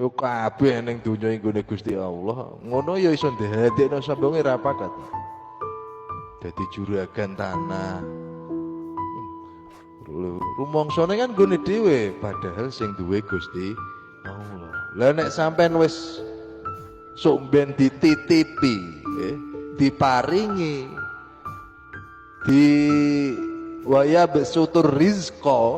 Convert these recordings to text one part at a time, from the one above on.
Yo kabeh ning donya nggone Gusti Allah. Ngono ya iso ndadekno sampe wong ora pakat. Dadi juragan tanah. Rumangsane kan nggone dhewe padahal sing duwe Gusti Allah. Lah nek sampean wis sok ben dititipi, diparingi di waya besutur rizqa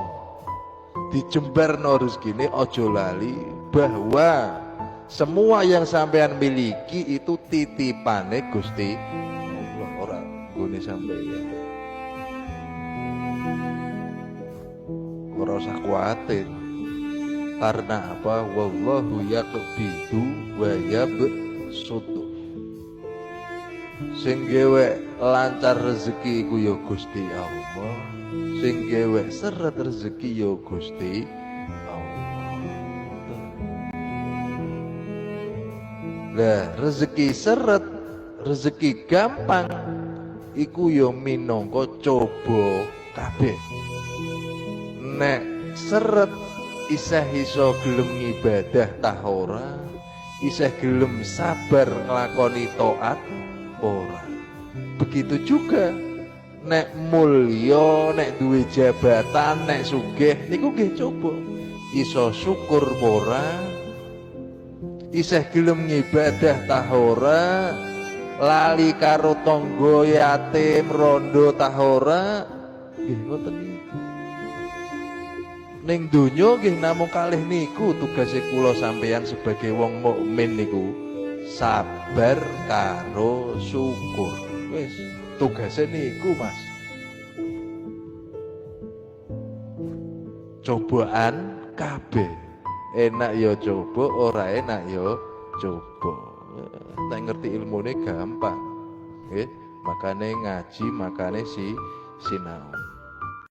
dijembarno rezekine aja lali bahwa semua yang sampean miliki itu titipane Gusti Allah, ora nggone sampeyan. Ora usah kuatir. Karena apa? Wallahu yaqbidu wa yabsutu. Sing gawe lancar rezeki iku ya Gusti Allah. Sing gawe seret rezeki ya Gusti Allah. Lah rezeki seret, rezeki gampang iku ya minangka coba kabeh. Nek seret isih iso gelem ngibadah tah ora, isih gelem sabar nglakoni taat ora. Begitu juga nek mulya, nek duwe jabatan, nek sugih niku nggih coba iso syukur ora, isih gelem ngibadah tah ora, lali karo tangga yatim rondo tah ora, nggih ngoten niku. Ning donya nggih namung kalih niku tugase kula sampeyan sebagai wong mukmin niku sabar karo syukur. Wis tugase niku Mas. Cobaan kabeh. Enak ya coba, ora enak ya coba. Nek ngerti ilmune gampang. Nggih, makane ngaji, makane sinau.